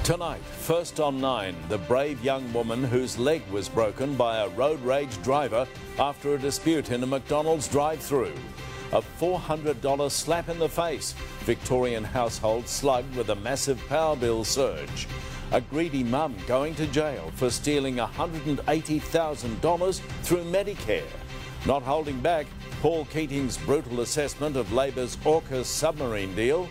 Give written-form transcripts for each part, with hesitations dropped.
Tonight, first on 9, the brave young woman whose leg was broken by a road rage driver after a dispute in a McDonald's drive-through. A $400 slap in the face. Victorian household slugged with a massive power bill surge. A greedy mum going to jail for stealing $180,000 through Medicare. Not holding back, Paul Keating's brutal assessment of Labor's AUKUS submarine deal.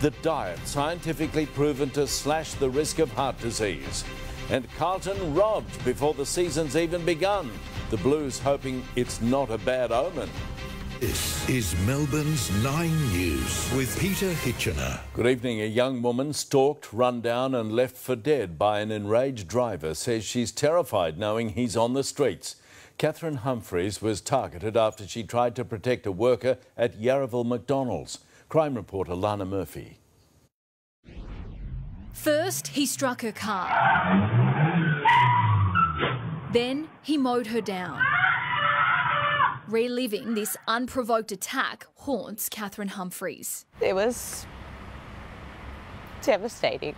The diet scientifically proven to slash the risk of heart disease. And Carlton robbed before the season's even begun. The Blues hoping it's not a bad omen. This is Melbourne's 9 News with Peter Hitchener. Good evening. A young woman stalked, run down and left for dead by an enraged driver says she's terrified knowing he's on the streets. Catherine Humphreys was targeted after she tried to protect a worker at Yarraville McDonald's. Crime reporter Lana Murphy. First, he struck her car. Then he mowed her down. Reliving this unprovoked attack haunts Catherine Humphreys. It was devastating.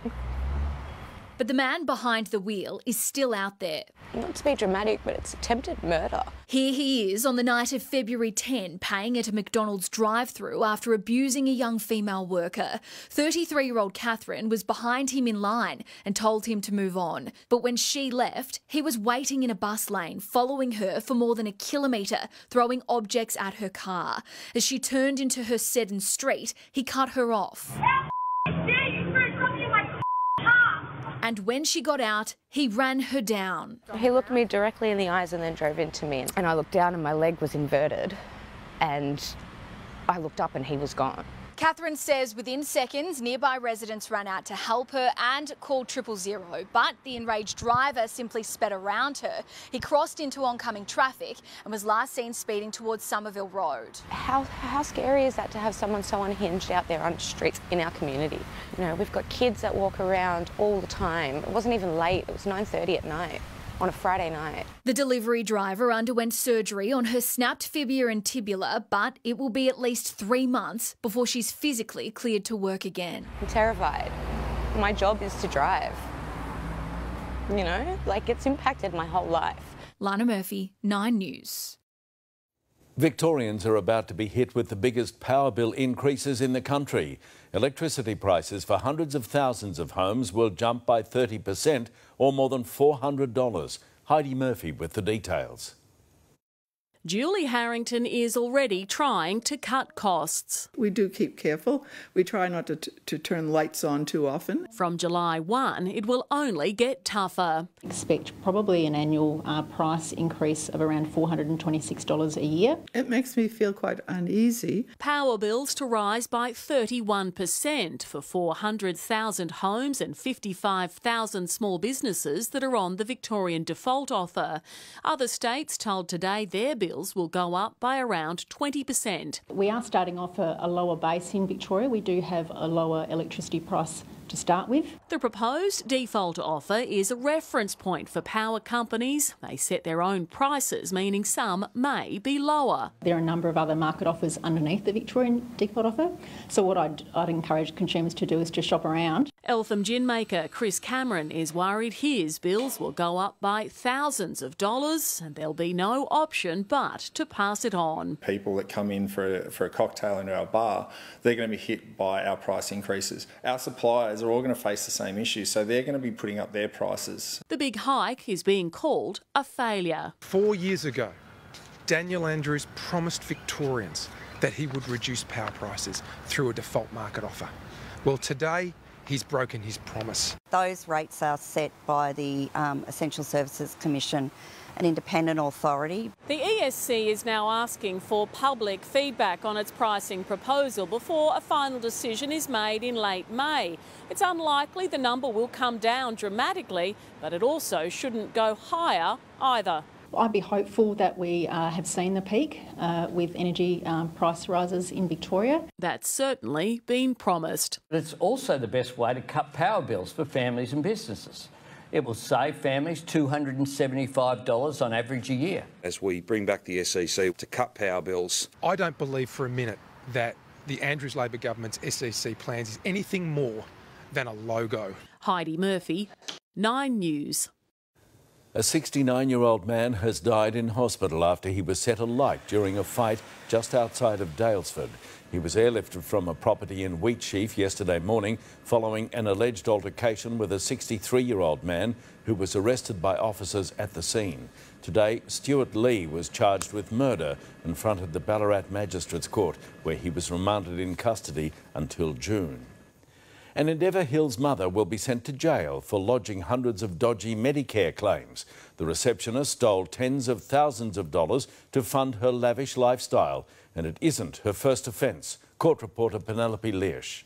But the man behind the wheel is still out there. Not to be dramatic, but it's attempted murder. Here he is on the night of February 10, paying at a McDonald's drive-through after abusing a young female worker. 33-year-old Catherine was behind him in line and told him to move on. But when she left, he was waiting in a bus lane, following her for more than a kilometre, throwing objects at her car. As she turned into her Seddon Street, he cut her off. And when she got out, he ran her down. He looked me directly in the eyes and then drove into me. And I looked down and my leg was inverted. And I looked up and he was gone. Catherine says within seconds, nearby residents ran out to help her and called 000, but the enraged driver simply sped around her. He crossed into oncoming traffic and was last seen speeding towards Somerville Road. How scary is that to have someone so unhinged out there on the streets in our community? You know, we've got kids that walk around all the time. It wasn't even late, it was 9:30 at night. On a Friday night. The delivery driver underwent surgery on her snapped fibula and tibula, but it will be at least 3 months before she's physically cleared to work again. I'm terrified. My job is to drive. You know, like it's impacted my whole life. Lana Murphy, 9 News. Victorians are about to be hit with the biggest power bill increases in the country. Electricity prices for hundreds of thousands of homes will jump by 30% or more than $400. Heidi Murphy with the details. Julie Harrington is already trying to cut costs. We do keep careful. We try not to turn lights on too often. From July 1, it will only get tougher. Expect probably an annual price increase of around $426 a year. It makes me feel quite uneasy. Power bills to rise by 31% for 400,000 homes and 55,000 small businesses that are on the Victorian default offer. Other states told Today their bills will go up by around 20%. We are starting off a lower base in Victoria. We do have a lower electricity price to start with. The proposed default offer is a reference point for power companies. They set their own prices, meaning some may be lower. There are a number of other market offers underneath the Victorian default offer. So what I'd encourage consumers to do is to shop around. Eltham gin maker Chris Cameron is worried his bills will go up by thousands of dollars and there'll be no option but to pass it on. People that come in for a cocktail into our bar, they're going to be hit by our price increases. Our suppliers are all going to face the same issue, so they're going to be putting up their prices. The big hike is being called a failure. 4 years ago, Daniel Andrews promised Victorians that he would reduce power prices through a default market offer. Well, today, he's broken his promise. Those rates are set by the Essential Services Commission, an independent authority. The ESC is now asking for public feedback on its pricing proposal before a final decision is made in late May. It's unlikely the number will come down dramatically, but it also shouldn't go higher either. I'd be hopeful that we have seen the peak with energy price rises in Victoria. That's certainly been promised. But it's also the best way to cut power bills for families and businesses. It will save families $275 on average a year. As we bring back the SEC to cut power bills. I don't believe for a minute that the Andrews Labor government's SEC plans is anything more than a logo. Heidi Murphy, 9 News. A 69-year-old man has died in hospital after he was set alight during a fight just outside of Daylesford. He was airlifted from a property in Wheatsheaf yesterday morning following an alleged altercation with a 63-year-old man who was arrested by officers at the scene. Today, Stuart Lee was charged with murder and fronted the Ballarat Magistrates Court, where he was remanded in custody until June. An Endeavour Hills mother will be sent to jail for lodging hundreds of dodgy Medicare claims. The receptionist stole tens of thousands of dollars to fund her lavish lifestyle, and it isn't her first offence. Court reporter Penelope Leash.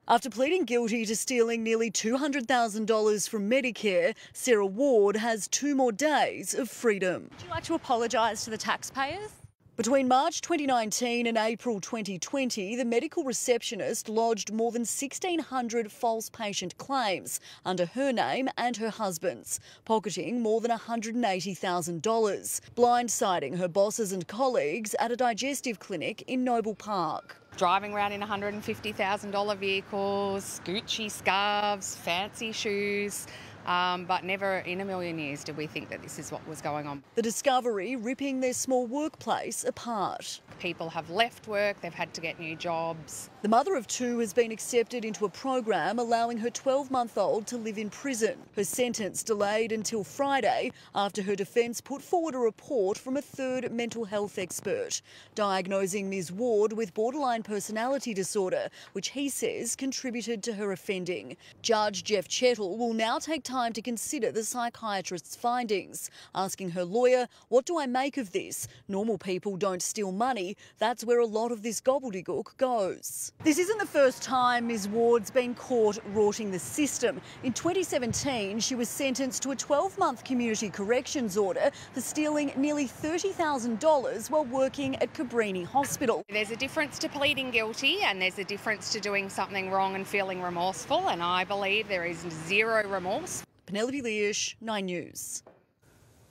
After pleading guilty to stealing nearly $200,000 from Medicare, Sarah Ward has 2 more days of freedom. Would you like to apologise to the taxpayers? Between March 2019 and April 2020, the medical receptionist lodged more than 1,600 false patient claims under her name and her husband's, pocketing more than $180,000, blindsiding her bosses and colleagues at a digestive clinic in Noble Park. Driving around in $150,000 vehicles, Gucci scarves, fancy shoes. But never in a million years did we think that this is what was going on. The discovery ripping their small workplace apart. People have left work, they've had to get new jobs. The mother of 2 has been accepted into a program allowing her 12-month-old to live in prison. Her sentence delayed until Friday after her defence put forward a report from a 3rd mental health expert, diagnosing Ms Ward with borderline personality disorder, which he says contributed to her offending. Judge Jeff Chettle will now take time to consider the psychiatrist's findings, asking her lawyer, "What do I make of this? Normal people don't steal money. That's where a lot of this gobbledygook goes." This isn't the first time Ms Ward's been caught rorting the system. In 2017, she was sentenced to a 12-month community corrections order for stealing nearly $30,000 while working at Cabrini Hospital. There's a difference to pleading guilty and there's a difference to doing something wrong and feeling remorseful, and I believe there is zero remorse. Penelope Leash, 9 News.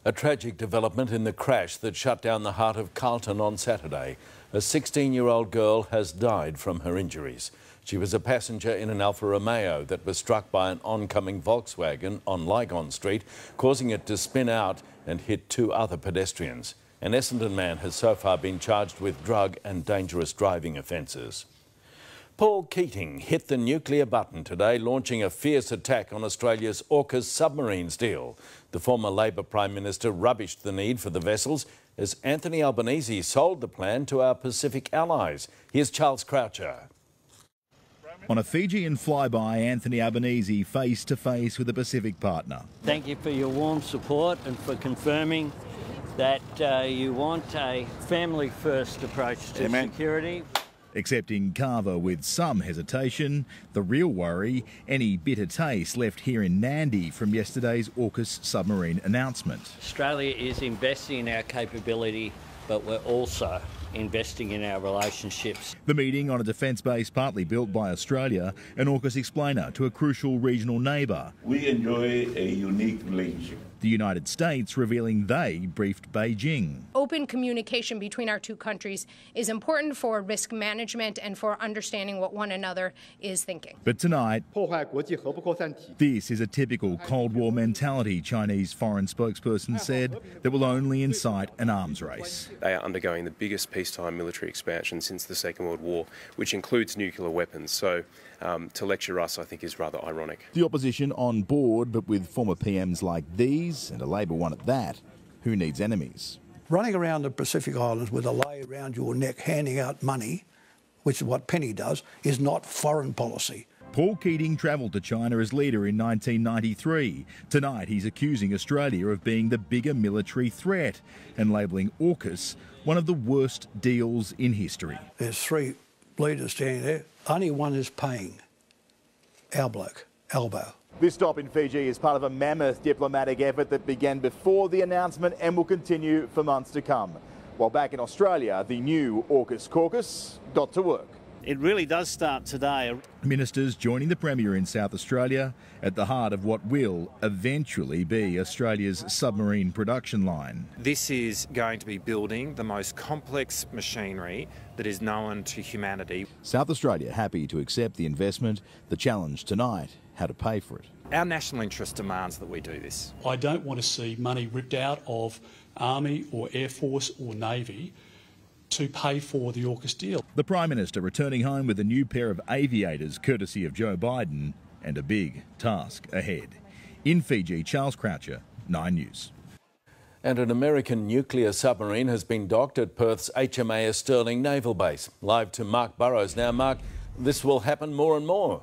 A tragic development in the crash that shut down the heart of Carlton on Saturday. A 16-year-old girl has died from her injuries. She was a passenger in an Alfa Romeo that was struck by an oncoming Volkswagen on Lygon Street, causing it to spin out and hit 2 other pedestrians. An Essendon man has so far been charged with drug and dangerous driving offences. Paul Keating hit the nuclear button today, launching a fierce attack on Australia's AUKUS submarines deal. The former Labor Prime Minister rubbished the need for the vessels as Anthony Albanese sold the plan to our Pacific allies. Here's Charles Croucher. On a Fijian flyby, Anthony Albanese face-to-face with a Pacific partner. Thank you for your warm support and for confirming that you want a family-first approach to security. Accepting Carver with some hesitation. The real worry, any bitter taste left here in Nandi from yesterday's AUKUS submarine announcement. Australia is investing in our capability, but we're also investing in our relationships. The meeting on a defence base partly built by Australia, an AUKUS explainer to a crucial regional neighbour. We enjoy a unique relationship. The United States revealing they briefed Beijing. Open communication between our 2 countries is important for risk management and for understanding what one another is thinking. But tonight, this is a typical Cold War mentality, Chinese foreign spokesperson said, that will only incite an arms race. They are undergoing the biggest peacetime military expansion since the Second World War, which includes nuclear weapons. So to lecture us, I think, is rather ironic. The opposition on board, but with former PMs like these, and a Labor one at that, who needs enemies? Running around the Pacific Islands with a lei around your neck handing out money, which is what Penny does, is not foreign policy. Paul Keating travelled to China as leader in 1993. Tonight he's accusing Australia of being the bigger military threat and labelling AUKUS one of the worst deals in history. There's 3 leaders standing there. Only one is paying. Our bloke, Albo. This stop in Fiji is part of a mammoth diplomatic effort that began before the announcement and will continue for months to come. While back in Australia, the new AUKUS caucus got to work. It really does start today. Ministers joining the Premier in South Australia at the heart of what will eventually be Australia's submarine production line. This is going to be building the most complex machinery that is known to humanity. South Australia happy to accept the investment. The challenge tonight, how to pay for it. Our national interest demands that we do this. I don't want to see money ripped out of Army or Air Force or Navy to pay for the AUKUS deal. The Prime Minister returning home with a new pair of aviators courtesy of Joe Biden and a big task ahead. In Fiji, Charles Croucher, 9 News. And an American nuclear submarine has been docked at Perth's HMAS Stirling Naval Base. Live to Mark Burrows now. Mark, this will happen more and more.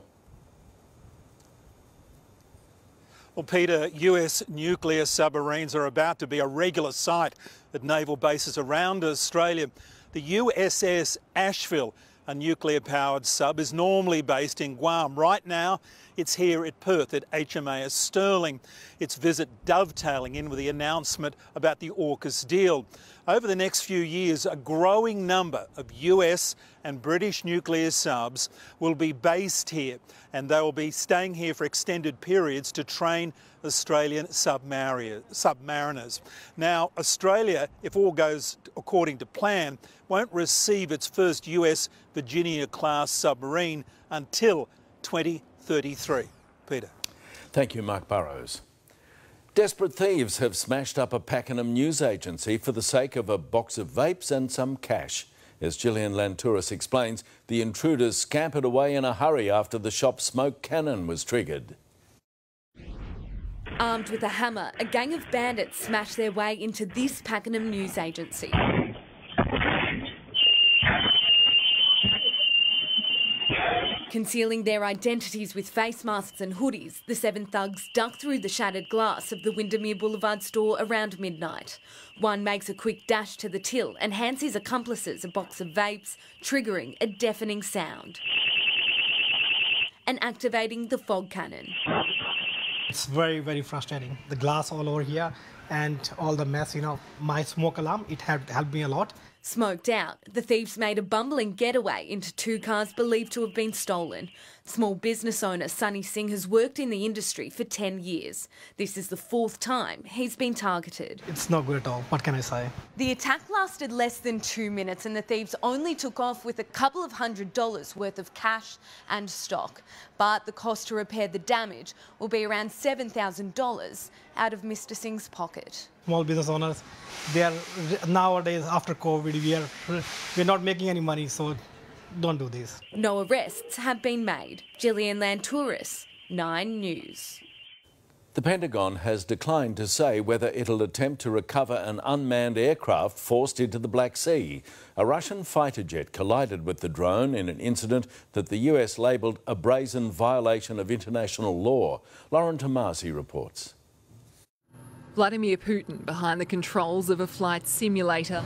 Well, Peter, US nuclear submarines are about to be a regular sight at naval bases around Australia. The USS Asheville, a nuclear-powered sub, is normally based in Guam. Right now, it's here at Perth at HMAS Stirling. Its visit dovetailing in with the announcement about the AUKUS deal. Over the next few years, a growing number of US and British nuclear subs will be based here, and they will be staying here for extended periods to train Australian submariners. Now, Australia, if all goes according to plan, won't receive its first US Virginia-class submarine until 2033. Peter. Thank you, Mark Burrows. Desperate thieves have smashed up a Pakenham news agency for the sake of a box of vapes and some cash. As Gillian Lantouris explains, the intruders scampered away in a hurry after the shop's smoke cannon was triggered. Armed with a hammer, a gang of bandits smashed their way into this Pakenham news agency. Concealing their identities with face masks and hoodies, the 7 thugs duck through the shattered glass of the Windermere Boulevard store around midnight. One makes a quick dash to the till and hands his accomplices a box of vapes, triggering a deafening sound and activating the fog cannon. It's very, very frustrating. The glass all over here and all the mess, my smoke alarm, it helped me a lot. Smoked out, the thieves made a bumbling getaway into 2 cars believed to have been stolen. Small business owner Sunny Singh has worked in the industry for 10 years. This is the 4th time he's been targeted. It's not good at all. What can I say? The attack lasted less than 2 minutes and the thieves only took off with a couple of $100 worth of cash and stock. But the cost to repair the damage will be around $7,000 out of Mr. Singh's pocket. Small business owners, they are nowadays after COVID, we're not making any money, so don't do this. No arrests have been made. Gillian Lantouris, 9 News. The Pentagon has declined to say whether it'll attempt to recover an unmanned aircraft forced into the Black Sea. A Russian fighter jet collided with the drone in an incident that the US labelled a brazen violation of international law. Lauren Tomasi reports. Vladimir Putin behind the controls of a flight simulator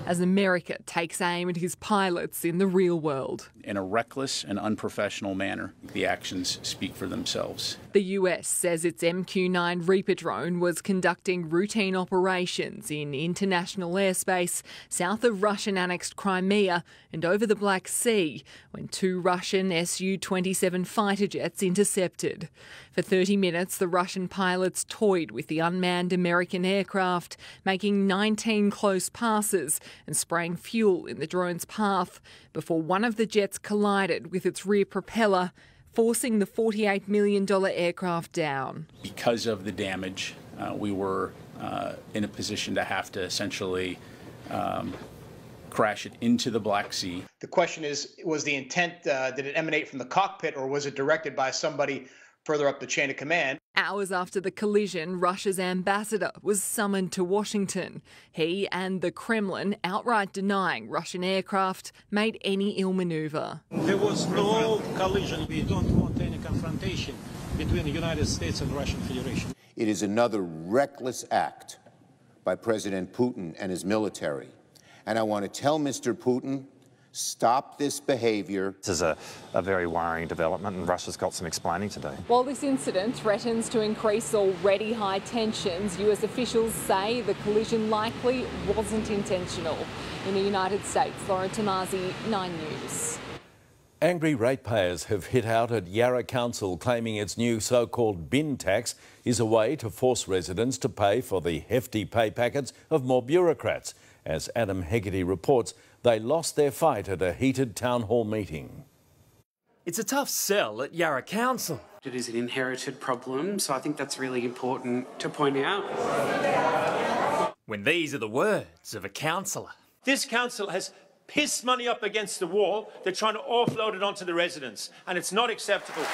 as America takes aim at his pilots in the real world. In a reckless and unprofessional manner, the actions speak for themselves. The US says its MQ-9 Reaper drone was conducting routine operations in international airspace south of Russian-annexed Crimea and over the Black Sea when 2 Russian Su-27 fighter jets intercepted. For 30 minutes, the Russian pilots toyed with the unmanned American aircraft, making 19 close passes and spraying fuel in the drone's path before one of the jets collided with its rear propeller, forcing the $48 million aircraft down. Because of the damage, we were in a position to have to essentially crash it into the Black Sea. The question is, was the intent, did it emanate from the cockpit or was it directed by somebody further up the chain of command? Hours after the collision, Russia's ambassador was summoned to Washington. He and the Kremlin outright denying Russian aircraft made any ill manoeuvre. There was no collision. We don't want any confrontation between the United States and the Russian Federation. It is another reckless act by President Putin and his military. And I want to tell Mr. Putin Stop this behaviour. This is a very worrying development, and Russia's got some explaining to do. While this incident threatens to increase already high tensions, US officials say the collision likely wasn't intentional. In the United States, Laura Tomasi, 9 News. Angry ratepayers have hit out at Yarra Council, claiming its new so-called bin tax is a way to force residents to pay for the hefty pay packets of more bureaucrats. As Adam Hegarty reports, they lost their fight at a heated town hall meeting. It's a tough sell at Yarra Council. It is an inherited problem, so I think that's really important to point out. When these are the words of a councillor. This council has pissed money up against the wall. They're trying to offload it onto the residents, and it's not acceptable.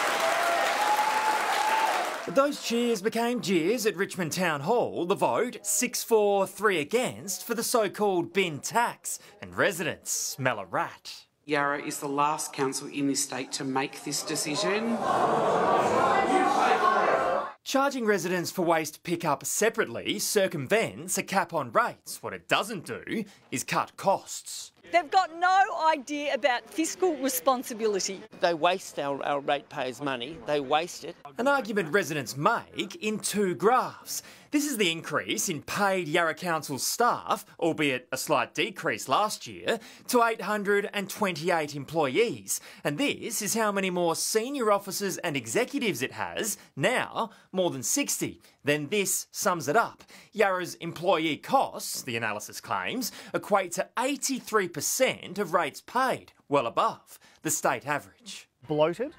But those cheers became jeers at Richmond Town Hall. The vote, 6-4-3 against, for the so-called bin tax, and residents smell a rat. Yarra is the last council in this state to make this decision. Charging residents for waste pick-up separately circumvents a cap on rates. What it doesn't do is cut costs. They've got no idea about fiscal responsibility. They waste our ratepayers' money. They waste it. An argument residents make in two graphs. This is the increase in paid Yarra Council staff, albeit a slight decrease last year, to 828 employees. And this is how many more senior officers and executives it has, now more than 60. Then this sums it up. Yarra's employee costs, the analysis claims, equate to 83% of rates paid, well above the state average. Bloated,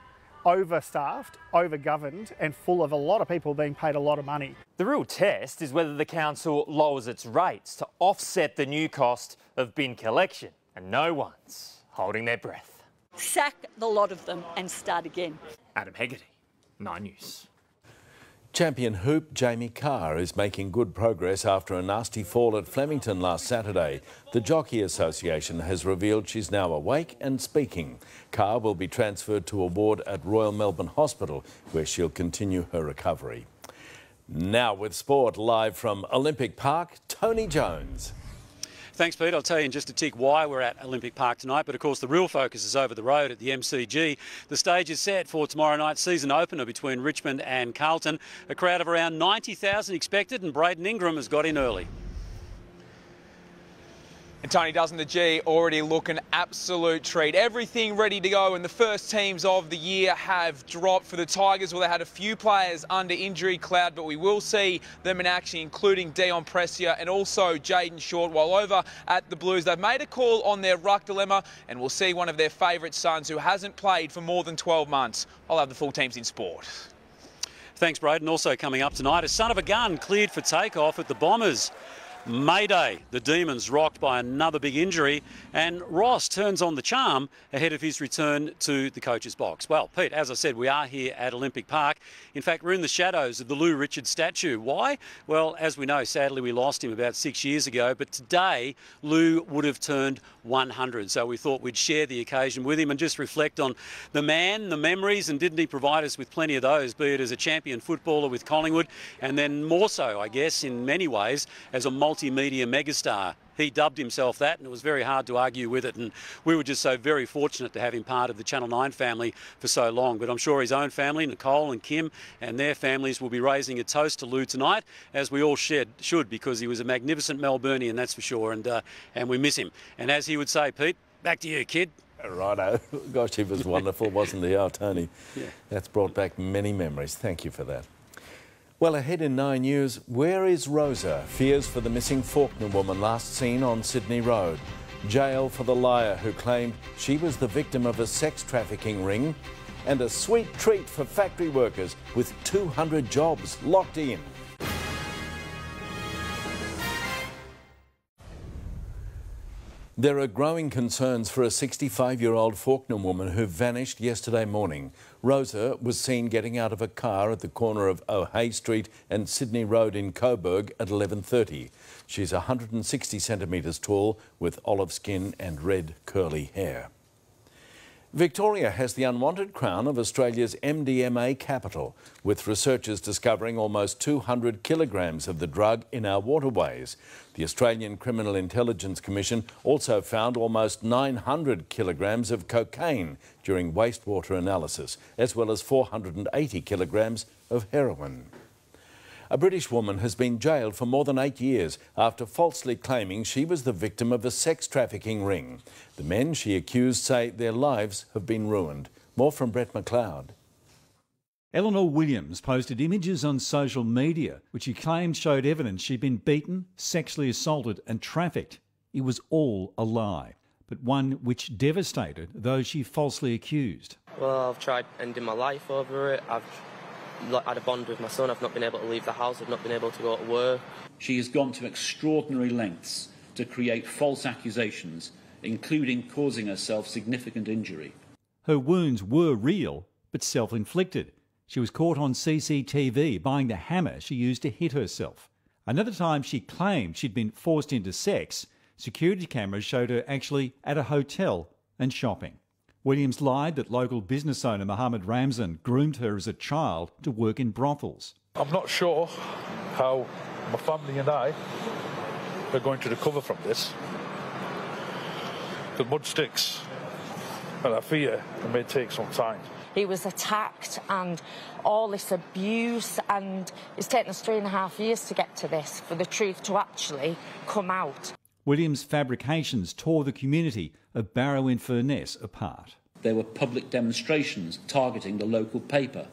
overstaffed, overgoverned, and full of a lot of people being paid a lot of money. The real test is whether the council lowers its rates to offset the new cost of bin collection, and no one's holding their breath. Sack the lot of them and start again. Adam Hegarty, 9 News. Champion hoop Jamie Carr is making good progress after a nasty fall at Flemington last Saturday. The Jockey Association has revealed she's now awake and speaking. Carr will be transferred to a ward at Royal Melbourne Hospital, where she'll continue her recovery. Now with sport, live from Olympic Park, Tony Jones. Thanks, Pete. I'll tell you in just a tick why we're at Olympic Park tonight, but of course the real focus is over the road at the MCG. The stage is set for tomorrow night's season opener between Richmond and Carlton. A crowd of around 90,000 expected, and Braden Ingram has got in early. And Tony, doesn't the G already look an absolute treat? Everything ready to go, and the first teams of the year have dropped. For the Tigers, well, they had a few players under injury cloud, but we will see them in action, including Dion Pressia and also Jaden Short. While over at the Blues, they've made a call on their ruck dilemma, and we'll see one of their favourite sons who hasn't played for more than 12 months. I'll have the full teams in sport. Thanks, Braden. Also coming up tonight, a son of a gun cleared for takeoff at the Bombers. Mayday, the Demons rocked by another big injury, and Ross turns on the charm ahead of his return to the coach's box. Well, Pete, as I said, we are here at Olympic Park. In fact, we're in the shadows of the Lou Richards statue. Why? Well, as we know, sadly, we lost him about 6 years ago, but today Lou would have turned 100. So we thought we'd share the occasion with him and just reflect on the man, the memories, and didn't he provide us with plenty of those, be it as a champion footballer with Collingwood, and then more so, I guess, in many ways, as a multimedia megastar. He dubbed himself that, and it was very hard to argue with it, and we were just so very fortunate to have him part of the Channel 9 family for so long. But I'm sure his own family, Nicole and Kim, and their families will be raising a toast to Lou tonight, as we all should, because he was a magnificent Melburnian, that's for sure, and we miss him. And as he would say, Pete, back to you, kid. Righto. Gosh, he was wonderful, wasn't he? Oh, Tony, yeah. That's brought back many memories. Thank you for that. Well, ahead in 9 News, where is Rosa? Fears for the missing Faulkner woman last seen on Sydney Road. Jail for the liar who claimed she was the victim of a sex trafficking ring. And a sweet treat for factory workers with 200 jobs locked in. There are growing concerns for a 65-year-old Faulkner woman who vanished yesterday morning. Rosa was seen getting out of a car at the corner of O'Hay Street and Sydney Road in Coburg at 11:30. She's 160 centimetres tall with olive skin and red curly hair. Victoria has the unwanted crown of Australia's MDMA capital, with researchers discovering almost 200 kilograms of the drug in our waterways. The Australian Criminal Intelligence Commission also found almost 900 kilograms of cocaine during wastewater analysis, as well as 480 kilograms of heroin. A British woman has been jailed for more than 8 years after falsely claiming she was the victim of a sex trafficking ring. The men she accused say their lives have been ruined. More from Brett McLeod. Eleanor Williams posted images on social media which she claimed showed evidence she'd been beaten, sexually assaulted and trafficked. It was all a lie, but one which devastated those she falsely accused. Well, I've tried ending my life over it. I've had a bond with my son. I've not been able to leave the house. I've not been able to go to work. She has gone to extraordinary lengths to create false accusations, including causing herself significant injury. Her wounds were real, but self-inflicted. She was caught on CCTV buying the hammer she used to hit herself. Another time she claimed she'd been forced into sex, security cameras showed her actually at a hotel and shopping. Williams lied that local business owner Mohammed Ramzan groomed her as a child to work in brothels. I'm not sure how my family and I are going to recover from this. The mud sticks, and I fear it may take some time. He was attacked and all this abuse, and it's taken us 3.5 years to get to this, for the truth to actually come out. Williams' fabrications tore the community of Barrow-in-Furness apart. There were public demonstrations targeting the local paper,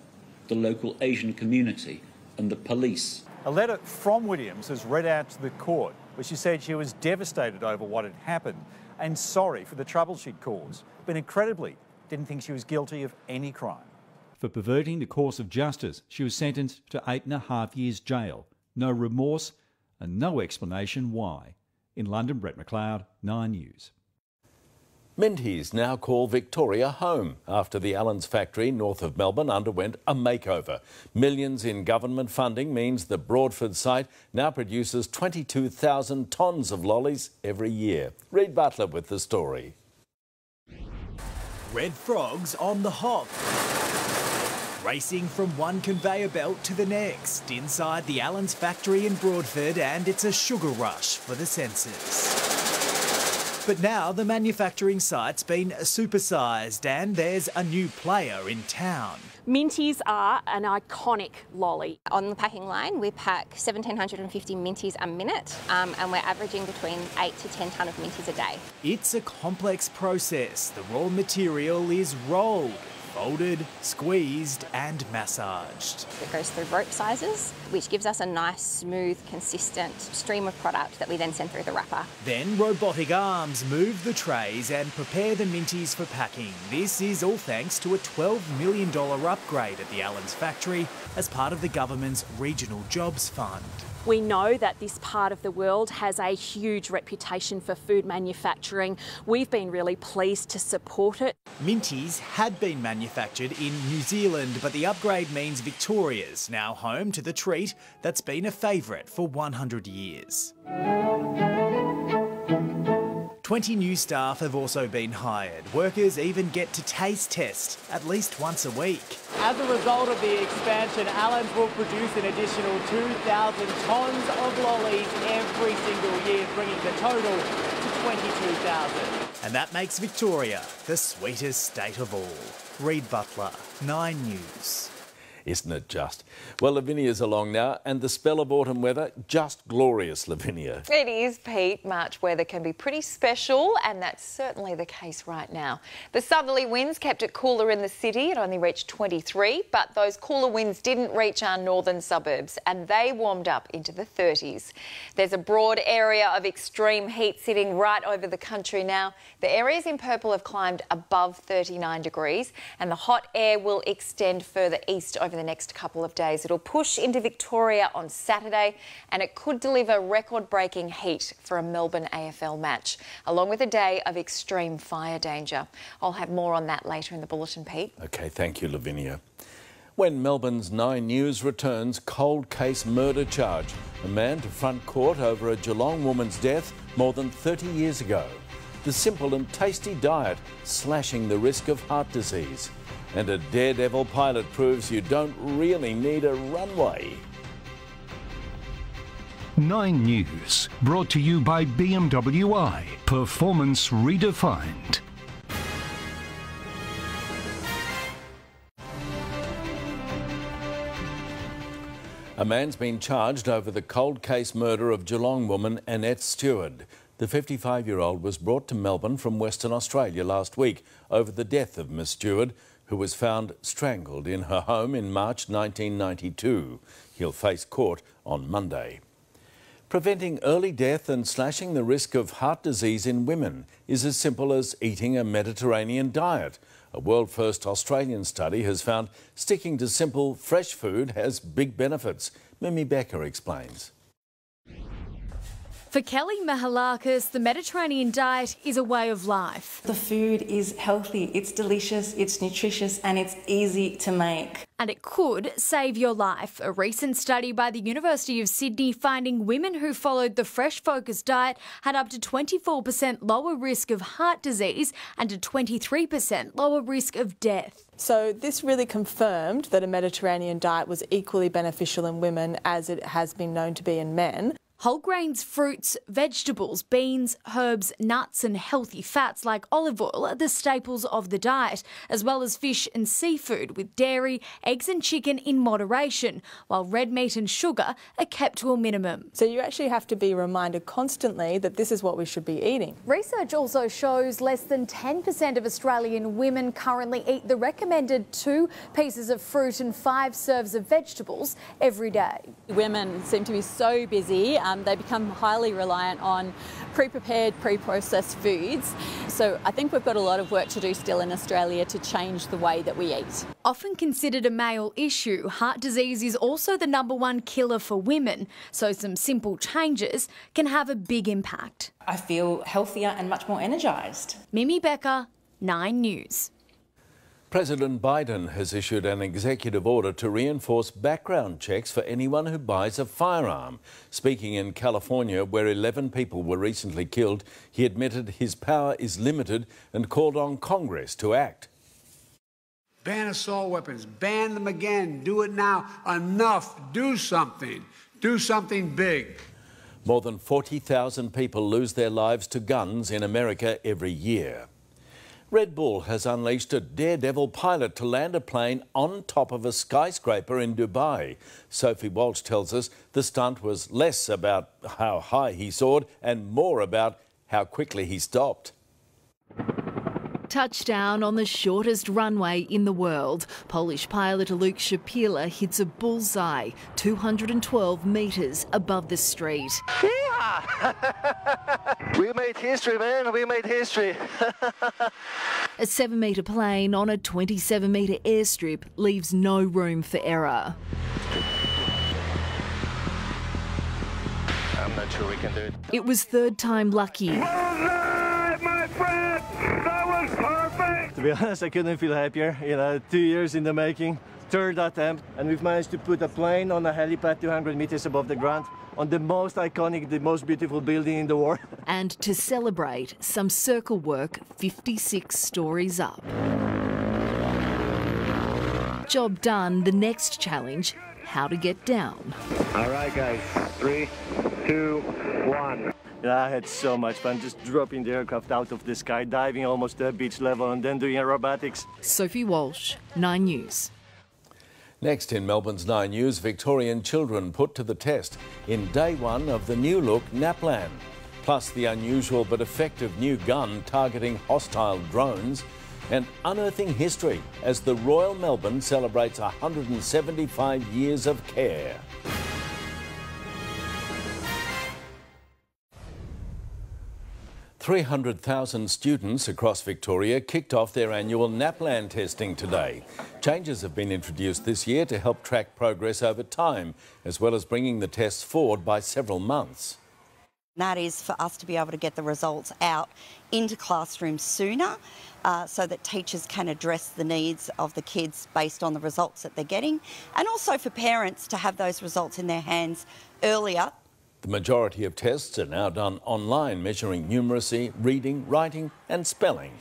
the local Asian community and the police. A letter from Williams was read out to the court where she said she was devastated over what had happened and sorry for the trouble she'd caused, but incredibly didn't think she was guilty of any crime. For perverting the course of justice, she was sentenced to 8.5 years jail. No remorse and no explanation why. In London, Brett McLeod, 9 News. Minties now call Victoria home after the Allens factory north of Melbourne underwent a makeover. Millions in government funding means the Broadford site now produces 22,000 tonnes of lollies every year. Reid Butler with the story. Red frogs on the hop, racing from one conveyor belt to the next inside the Allens factory in Broadford, and it's a sugar rush for the senses. But now the manufacturing site's been supersized and there's a new player in town. Minties are an iconic lolly. On the packing line, we pack 1,750 minties a minute, and we're averaging between 8 to 10 tonne of minties a day. It's a complex process. The raw material is rolled, folded, squeezed and massaged. It goes through rope sizes, which gives us a nice, smooth, consistent stream of product that we then send through the wrapper. Then robotic arms move the trays and prepare the minties for packing. This is all thanks to a $12 million upgrade at the Allens factory as part of the government's Regional Jobs Fund. We know that this part of the world has a huge reputation for food manufacturing. We've been really pleased to support it. Minties had been manufactured in New Zealand, but the upgrade means Victoria's now home to the treat that's been a favourite for 100 years. 20 new staff have also been hired. Workers even get to taste test at least once a week. As a result of the expansion, Allens will produce an additional 2,000 tonnes of lollies every single year, bringing the total to 22,000. And that makes Victoria the sweetest state of all. Reid Butler, 9 News. Isn't it just? Well, Lavinia's along now, and the spell of autumn weather, just glorious, Lavinia. It is, Pete. March weather can be pretty special, and that's certainly the case right now. The southerly winds kept it cooler in the city. It only reached 23, but those cooler winds didn't reach our northern suburbs, and they warmed up into the 30s. There's a broad area of extreme heat sitting right over the country now. The areas in purple have climbed above 39 degrees, and the hot air will extend further east over the next couple of days. It'll push into Victoria on Saturday, and it could deliver record-breaking heat for a Melbourne AFL match, along with a day of extreme fire danger. I'll have more on that later in the bulletin, Pete. OK, thank you, Lavinia. When Melbourne's 9 News returns, cold case murder charge. A man to front court over a Geelong woman's death more than 30 years ago. the simple and tasty diet slashing the risk of heart disease. And a daredevil pilot proves you don't really need a runway. 9 News, brought to you by BMW I, performance redefined. A man's been charged over the cold case murder of Geelong woman Annette Stewart. The 55-year-old was brought to Melbourne from Western Australia last week over the death of Miss Stewart, who was found strangled in her home in March 1992. He'll face court on Monday. Preventing early death and slashing the risk of heart disease in women is as simple as eating a Mediterranean diet. A world-first Australian study has found sticking to simple, fresh food has big benefits. Mimi Becker explains. For Kelly Mahalakis, the Mediterranean diet is a way of life. The food is healthy, it's delicious, it's nutritious and it's easy to make. And it could save your life. A recent study by the University of Sydney finding women who followed the fresh focused diet had up to 24% lower risk of heart disease and a 23% lower risk of death. So this really confirmed that a Mediterranean diet was equally beneficial in women as it has been known to be in men. Whole grains, fruits, vegetables, beans, herbs, nuts and healthy fats like olive oil are the staples of the diet, as well as fish and seafood with dairy, eggs and chicken in moderation, while red meat and sugar are kept to a minimum. So you actually have to be reminded constantly that this is what we should be eating. Research also shows less than 10% of Australian women currently eat the recommended 2 pieces of fruit and 5 serves of vegetables every day. Women seem to be so busy. They become highly reliant on pre-prepared, pre-processed foods. So I think we've got a lot of work to do still in Australia to change the way that we eat. Often considered a male issue, heart disease is also the #1 killer for women, so some simple changes can have a big impact. I feel healthier and much more energised. Mimi Becker, 9 News. President Biden has issued an executive order to reinforce background checks for anyone who buys a firearm. Speaking in California, where 11 people were recently killed, he admitted his power is limited and called on Congress to act. Ban assault weapons. Ban them again. Do it now. Enough. Do something. Do something big. More than 40,000 people lose their lives to guns in America every year. Red Bull has unleashed a daredevil pilot to land a plane on top of a skyscraper in Dubai. Sophie Walsh tells us the stunt was less about how high he soared and more about how quickly he stopped. Touchdown on the shortest runway in the world. Polish pilot Luke Shapila hits a bullseye 212 metres above the street. Yeah! We made history, man. We made history. A 7-metre plane on a 27-metre airstrip leaves no room for error. I'm not sure we can do it. It was third time lucky. My friend, that was perfect! To be honest, I couldn't feel happier. 2 years in the making, third attempt, and we've managed to put a plane on a helipad 200 meters above the ground on the most iconic, the most beautiful building in the world. And to celebrate, some circle work 56 stories up. Job done. The next challenge, how to get down. All right, guys. 3, 2, 1. I had so much fun just dropping the aircraft out of the sky, diving almost to beach level and then doing aerobatics. Sophie Walsh, 9 News. Next in Melbourne's 9 News, Victorian children put to the test in day 1 of the new look NAPLAN. Plus the unusual but effective new gun targeting hostile drones, and unearthing history as the Royal Melbourne celebrates 175 years of care. $300,000 students across Victoria kicked off their annual NAPLAN testing today. Changes have been introduced this year to help track progress over time, as well as bringing the tests forward by several months. That is for us to be able to get the results out into classrooms sooner so that teachers can address the needs of the kids based on the results that they're getting, and also for parents to have those results in their hands earlier The majority of tests are now done online, measuring numeracy, reading, writing and spelling.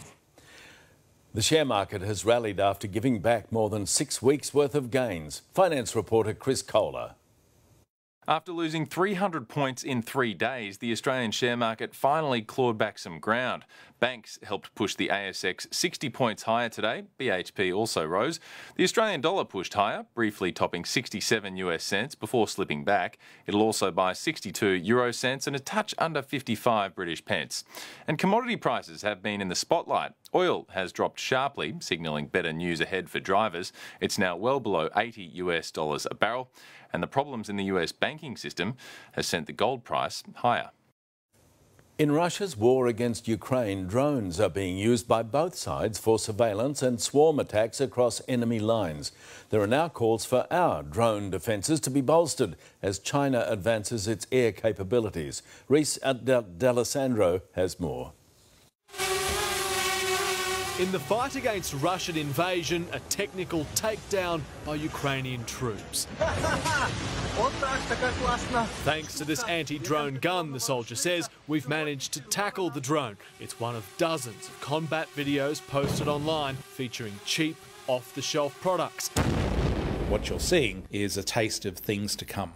The share market has rallied after giving back more than 6 weeks' worth of gains. Finance reporter Chris Kohler. After losing 300 points in 3 days, the Australian share market finally clawed back some ground. Banks helped push the ASX 60 points higher today. BHP also rose. The Australian dollar pushed higher, briefly topping 67 US cents before slipping back. It'll also buy 62 euro cents and a touch under 55 British pence. And commodity prices have been in the spotlight. Oil has dropped sharply, signalling better news ahead for drivers. It's now well below $80 US a barrel. And the problems in the US banking system has sent the gold price higher. In Russia's war against Ukraine, drones are being used by both sides for surveillance and swarm attacks across enemy lines. There are now calls for our drone defences to be bolstered as China advances its air capabilities. Reese D'Alessandro has more. In the fight against Russian invasion, a technical takedown by Ukrainian troops. Thanks to this anti-drone gun, the soldier says, we've managed to tackle the drone. It's one of dozens of combat videos posted online featuring cheap, off-the-shelf products. What you're seeing is a taste of things to come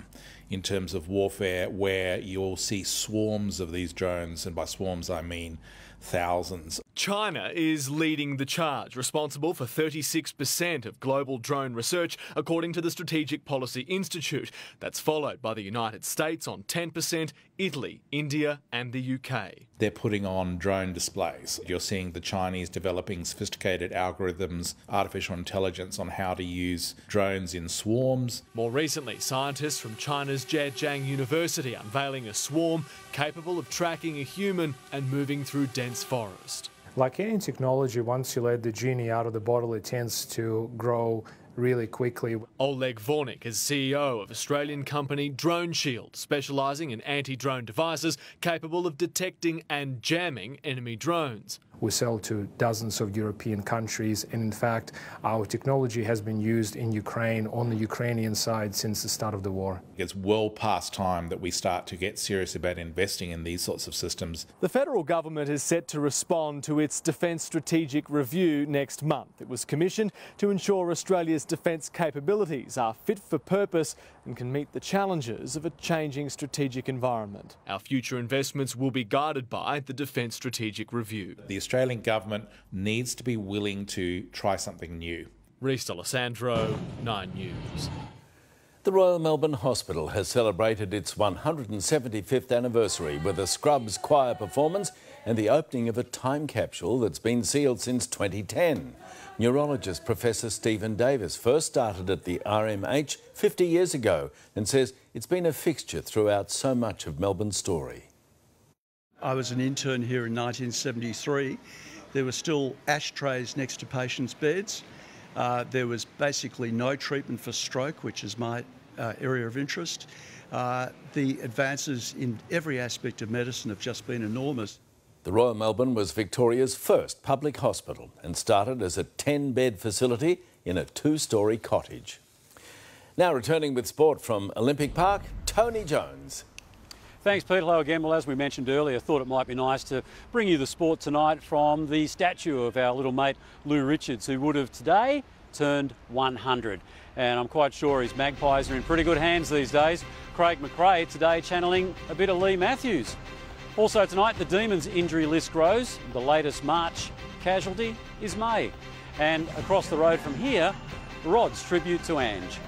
in terms of warfare, where you'll see swarms of these drones, and by swarms I mean thousands. China is leading the charge, responsible for 36% of global drone research, according to the Strategic Policy Institute. That's followed by the United States on 10%, Italy, India and the UK. They're putting on drone displays. You're seeing the Chinese developing sophisticated algorithms, artificial intelligence on how to use drones in swarms. More recently, scientists from China's Zhejiang University unveiling a swarm capable of tracking a human and moving through dense forest. Like any technology, once you let the genie out of the bottle, it tends to grow really quickly. Oleg Vornik is CEO of Australian company Drone Shield, specialising in anti-drone devices capable of detecting and jamming enemy drones. We sell to dozens of European countries, and in fact, our technology has been used in Ukraine on the Ukrainian side since the start of the war. It's well past time that we start to get serious about investing in these sorts of systems. The federal government is set to respond to its Defence Strategic Review next month. It was commissioned to ensure Australia's defence capabilities are fit for purpose and can meet the challenges of a changing strategic environment. Our future investments will be guided by the Defence Strategic Review. The Australian government needs to be willing to try something new. Reese D'Alessandro, 9 News. The Royal Melbourne Hospital has celebrated its 175th anniversary with a Scrubs choir performance and the opening of a time capsule that's been sealed since 2010. Neurologist Professor Stephen Davis first started at the RMH 50 years ago and says it's been a fixture throughout so much of Melbourne's story. I was an intern here in 1973. There were still ashtrays next to patients' beds. There was basically no treatment for stroke, which is my area of interest. The advances in every aspect of medicine have just been enormous. The Royal Melbourne was Victoria's first public hospital and started as a 10-bed facility in a 2-storey cottage. Now returning with sport from Olympic Park, Tony Jones. Thanks, Pete. Hello again. Well, as we mentioned earlier, I thought it might be nice to bring you the sport tonight from the statue of our little mate Lou Richards, who would have today turned 100. And I'm quite sure his Magpies are in pretty good hands these days. Craig McRae today channeling a bit of Lee Matthews. Also tonight, the Demons injury list grows. The latest March casualty is May. And across the road from here, Rod's tribute to Ange.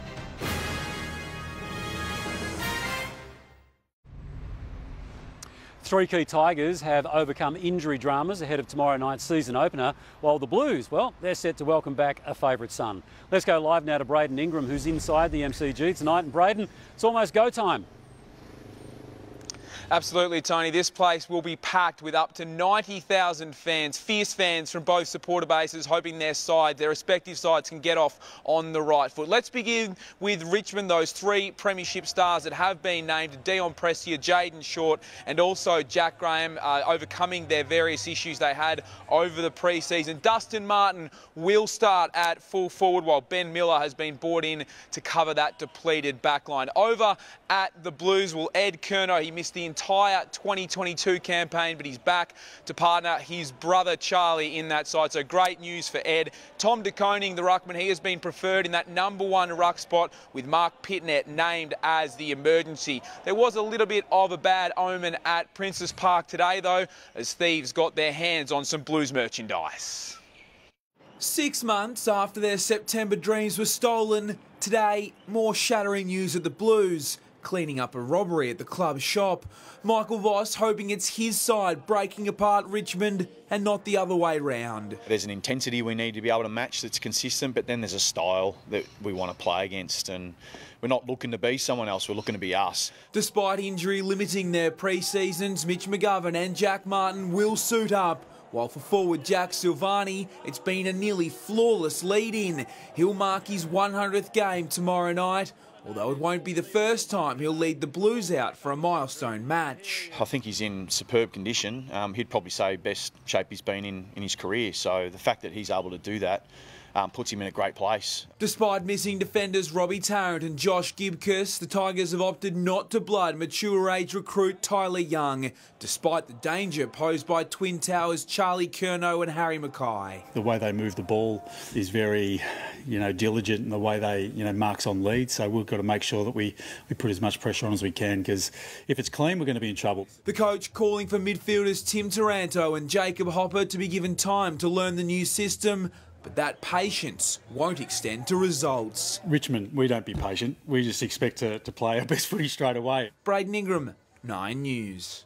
Three key Tigers have overcome injury dramas ahead of tomorrow night's season opener, while the Blues, well, they're set to welcome back a favourite son. Let's go live now to Braden Ingram, who's inside the MCG tonight. And Braden, it's almost go time. Absolutely, Tony. This place will be packed with up to 90,000 fans, fierce fans from both supporter bases, hoping their respective sides can get off on the right foot. Let's begin with Richmond, those three premiership stars that have been named, Dion Prestia, Jaden Short and also Jack Graham, overcoming their various issues they had over the pre-season. Dustin Martin will start at full forward while Ben Miller has been brought in to cover that depleted backline. Over at the Blues will Ed Curnow. He missed the entire 2022 campaign, but he's back to partner his brother Charlie in that side. So great news for Ed. Tom De Koning, the ruckman, he has been preferred in that #1 ruck spot with Mark Pitnet named as the emergency. There was a little bit of a bad omen at Princes Park today, though, as thieves got their hands on some Blues merchandise. 6 months after their September dreams were stolen, today, more shattering news at the Blues. Cleaning up a robbery at the club shop. Michael Voss hoping it's his side breaking apart Richmond and not the other way round. There's an intensity we need to be able to match that's consistent, but then there's a style that we want to play against, and we're not looking to be someone else, we're looking to be us. Despite injury limiting their pre-seasons, Mitch McGovern and Jack Martin will suit up. While for forward Jack Silvani, it's been a nearly flawless lead-in. He'll mark his 100th game tomorrow night, although it won't be the first time he'll lead the Blues out for a milestone match. I think he's in superb condition. He'd probably say best shape he's been in his career, so the fact that he's able to do that puts him in a great place. Despite missing defenders Robbie Tarrant and Josh Gibcus, the Tigers have opted not to blood mature age recruit Tyler Young, despite the danger posed by Twin Towers' Charlie Curnow and Harry Mackay. The way they move the ball is very, diligent in the way they, marks on lead. So we've got to make sure that we put as much pressure on as we can, because if it's clean, we're going to be in trouble. The coach calling for midfielders Tim Taranto and Jacob Hopper to be given time to learn the new system. But that patience won't extend to results. Richmond, we don't be patient. We just expect to play our best footy straight away. Braden Ingram, 9 News.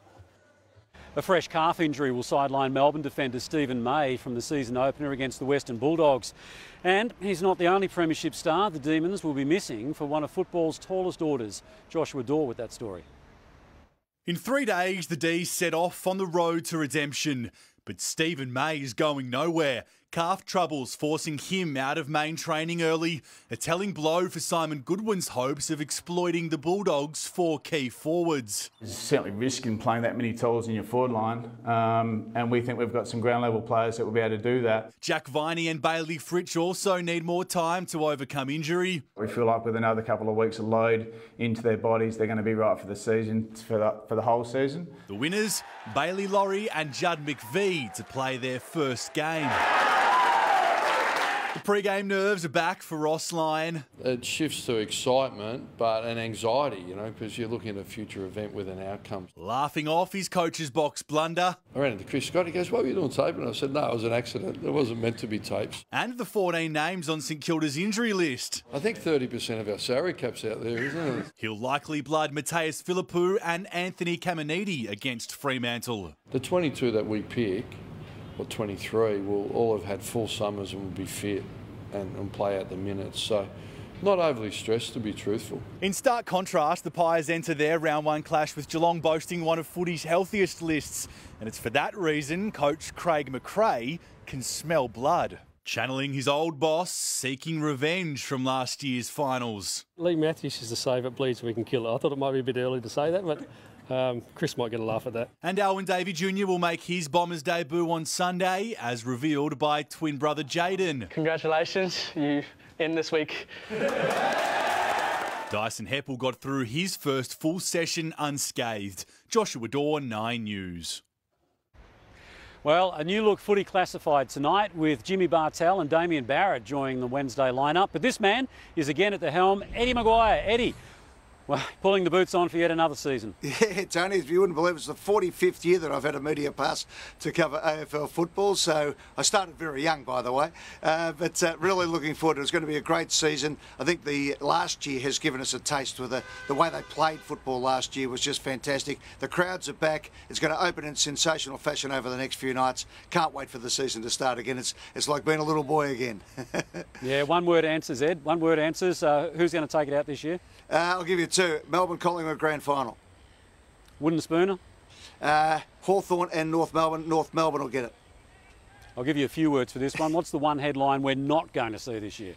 A fresh calf injury will sideline Melbourne defender Stephen May from the season opener against the Western Bulldogs. And he's not the only premiership star the Demons will be missing for one of football's tallest orders. Joshua Daw with that story. In 3 days, the D's set off on the road to redemption. But Stephen May is going nowhere. Calf troubles forcing him out of main training early. A telling blow for Simon Goodwin's hopes of exploiting the Bulldogs' 4 key forwards. There's certainly risk in playing that many tools in your forward line, and we think we've got some ground level players that will be able to do that. Jack Viney and Bailey Fritsch also need more time to overcome injury. We feel like with another couple of weeks of load into their bodies, they're going to be right for the season, for the whole season. The winners, Bailey Laurie and Judd McVie, to play their first game. The pre-game nerves are back for Ross Lyon. It shifts to excitement, but an anxiety, because you're looking at a future event with an outcome. Laughing off his coach's box blunder. I ran into Chris Scott. He goes, "What were you doing taping?" I said, "No, it was an accident. It wasn't meant to be taped." And the 14 names on St Kilda's injury list. I think 30% of our salary cap's out there, isn't it? He'll likely blood Mateus Philippou and Anthony Caminiti against Fremantle. The 22 that we pick, or 23, will all have had full summers and will be fit and play out the minutes. So not overly stressed, to be truthful. In stark contrast, the Pies enter their round 1 clash with Geelong boasting one of footy's healthiest lists. And it's for that reason coach Craig McRae can smell blood. Channeling his old boss, seeking revenge from last year's finals. Lee Matthews is the save it bleeds, we can kill it. I thought it might be a bit early to say that, but Chris might get a laugh at that. And Alwyn Davey Jr. will make his Bombers debut on Sunday, as revealed by twin brother Jaden. Congratulations, you end this week. Dyson Heppel got through his first full session unscathed. Joshua Daw, 9 News. Well, a new look footy classified tonight with Jimmy Bartell and Damien Barrett joining the Wednesday lineup. But this man is again at the helm, Eddie Maguire. Eddie, well, pulling the boots on for yet another season. Yeah, Tony, if you wouldn't believe, it's the 45th year that I've had a media pass to cover AFL football. So I started very young, by the way, but really looking forward to it. It's going to be a great season. I think the last year has given us a taste with the way they played football last year was just fantastic. The crowds are back. It's going to open in sensational fashion over the next few nights. Can't wait for the season to start again. It's like being a little boy again. Yeah, one word answers, Ed. One word answers. Who's going to take it out this year? I'll give you 2. Melbourne Collingwood Grand Final. Wooden spooner? Hawthorn and North Melbourne. North Melbourne will get it. I'll give you a few words for this one. What's the one headline we're not going to see this year?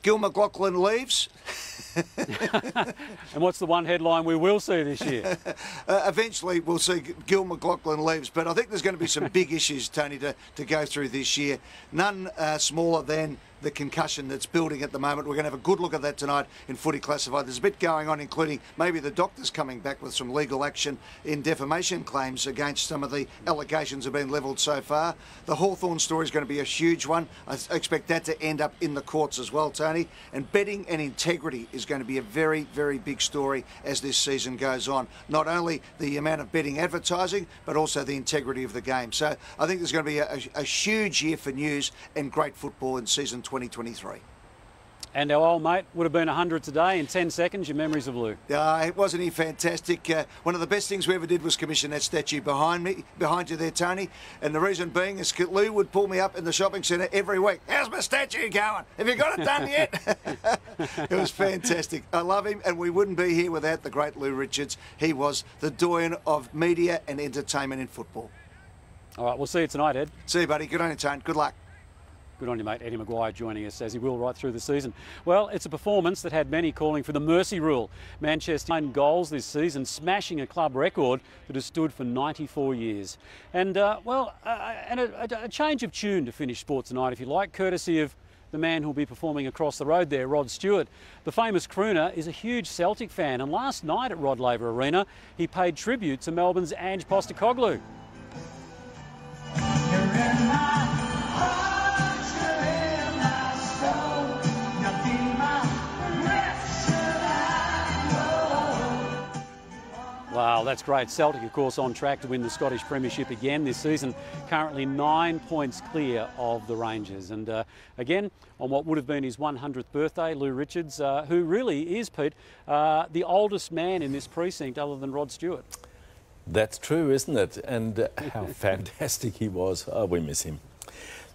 Gil McLachlan leaves. And what's the one headline we will see this year? Eventually we'll see Gil McLachlan leaves, but I think there's going to be some big issues, Tony, to go through this year. None smaller than the concussion that's building at the moment. We're going to have a good look at that tonight in Footy Classified. There's a bit going on, including maybe the doctors coming back with some legal action in defamation claims against some of the allegations that have been levelled so far. The Hawthorn story is going to be a huge one. I expect that to end up in the courts as well, Tony. And betting and integrity is going to be a very, very big story as this season goes on. Not only the amount of betting advertising, but also the integrity of the game. So I think there's going to be a huge year for news and great football in season 2023. And our old mate would have been 100 today in 10 seconds. Your memories of Lou? Wasn't he fantastic? One of the best things we ever did was commission that statue behind you there, Tony. And the reason being is Lou would pull me up in the shopping centre every week. How's my statue going? Have you got it done yet? It was fantastic. I love him, and we wouldn't be here without the great Lou Richards. He was the doyen of media and entertainment in football. All right, we'll see you tonight, Ed. See you, buddy. Good on you, Tone. Good luck. Good on you, mate. Eddie Maguire joining us, as he will right through the season. Well, it's a performance that had many calling for the mercy rule. Manchester 9 goals this season, smashing a club record that has stood for 94 years. And, a change of tune to finish sport tonight, if you like, courtesy of the man who'll be performing across the road there, Rod Stewart. The famous crooner is a huge Celtic fan, and last night at Rod Laver Arena, he paid tribute to Melbourne's Ange Postecoglou. Wow, that's great. Celtic, of course, on track to win the Scottish Premiership again this season, currently 9 points clear of the Rangers. And again, on what would have been his 100th birthday, Lou Richards, who really is, Pete, the oldest man in this precinct other than Rod Stewart. That's true, isn't it? And how fantastic he was. Oh, we miss him.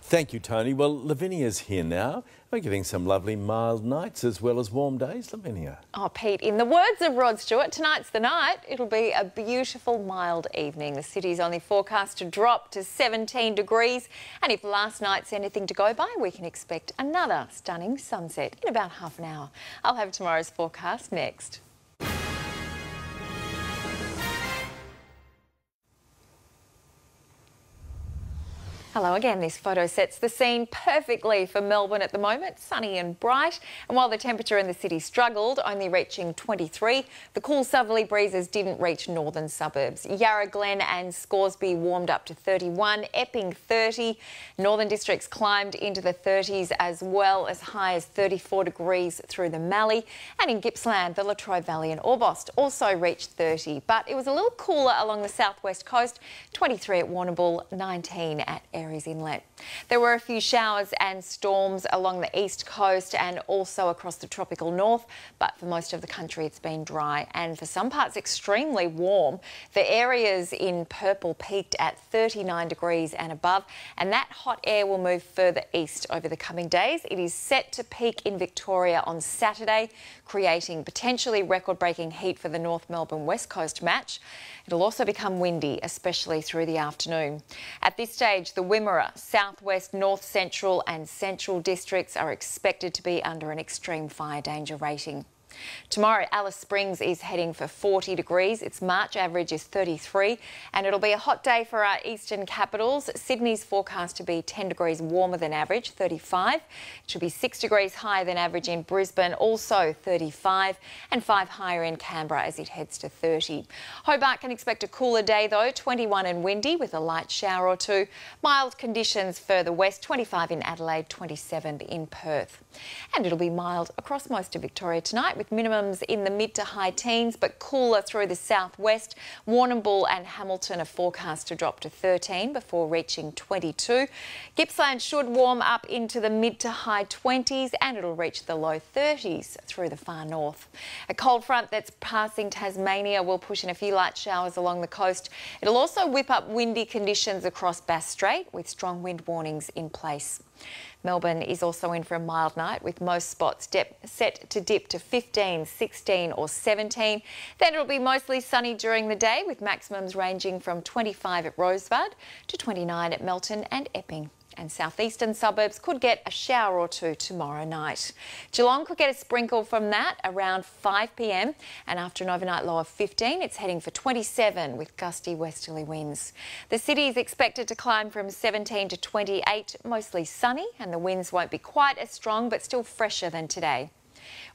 Thank you, Tony. Well, Lavinia's here now. We're getting some lovely mild nights as well as warm days, Lavinia. Oh, Pete, in the words of Rod Stewart, tonight's the night. It'll be a beautiful, mild evening. The city's only forecast to drop to 17 degrees. And if last night's anything to go by, we can expect another stunning sunset in about half an hour. I'll have tomorrow's forecast next. Hello again. This photo sets the scene perfectly for Melbourne at the moment, sunny and bright. And while the temperature in the city struggled, only reaching 23, the cool southerly breezes didn't reach northern suburbs. Yarra Glen and Scoresby warmed up to 31, Epping 30. Northern districts climbed into the 30s as well, as high as 34 degrees through the Mallee. And in Gippsland, the Latrobe Valley and Orbost also reached 30. But it was a little cooler along the southwest coast, 23 at Warrnambool, 19 at Aries Inlet. There were a few showers and storms along the east coast and also across the tropical north, but for most of the country it's been dry and for some parts extremely warm. The areas in purple peaked at 39 degrees and above, and that hot air will move further east over the coming days. It is set to peak in Victoria on Saturday, creating potentially record-breaking heat for the North Melbourne West Coast match. It'll also become windy, especially through the afternoon. At this stage, the Wimmera, southwest, north central and central districts are expected to be under an extreme fire danger rating. Tomorrow, Alice Springs is heading for 40 degrees. Its March average is 33, and it'll be a hot day for our eastern capitals. Sydney's forecast to be 10 degrees warmer than average, 35. It should be 6 degrees higher than average in Brisbane, also 35, and 5 higher in Canberra as it heads to 30. Hobart can expect a cooler day though, 21 and windy with a light shower or two. Mild conditions further west, 25 in Adelaide, 27 in Perth. And it'll be mild across most of Victoria tonight, with minimums in the mid to high teens, but cooler through the southwest. Warrnambool and Hamilton are forecast to drop to 13 before reaching 22. Gippsland should warm up into the mid to high 20s, and it'll reach the low 30s through the far north. A cold front that's passing Tasmania will push in a few light showers along the coast. It'll also whip up windy conditions across Bass Strait with strong wind warnings in place. Melbourne is also in for a mild night with most spots set to dip to 15, 16 or 17. Then it'll be mostly sunny during the day with maximums ranging from 25 at Rosebud to 29 at Melton and Epping. And southeastern suburbs could get a shower or two tomorrow night. Geelong could get a sprinkle from that around 5 p.m. and after an overnight low of 15, it's heading for 27 with gusty westerly winds. The city is expected to climb from 17 to 28, mostly sunny, and the winds won't be quite as strong but still fresher than today.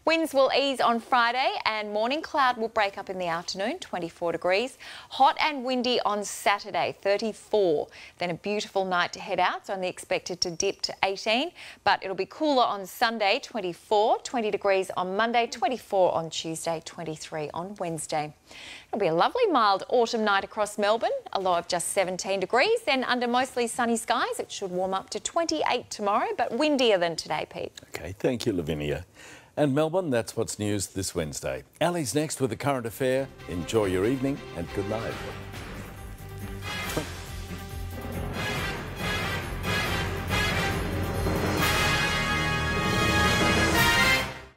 Winds will ease on Friday and morning cloud will break up in the afternoon, 24 degrees. Hot and windy on Saturday, 34. Then a beautiful night to head out, only expected to dip to 18. But it'll be cooler on Sunday, 24, 20 degrees on Monday, 24 on Tuesday, 23 on Wednesday. It'll be a lovely mild autumn night across Melbourne, a low of just 17 degrees. Then under mostly sunny skies, it should warm up to 28 tomorrow, but windier than today, Pete. OK, thank you, Lavinia. And Melbourne, that's what's news this Wednesday. Ali's next with a current affair. Enjoy your evening and good night.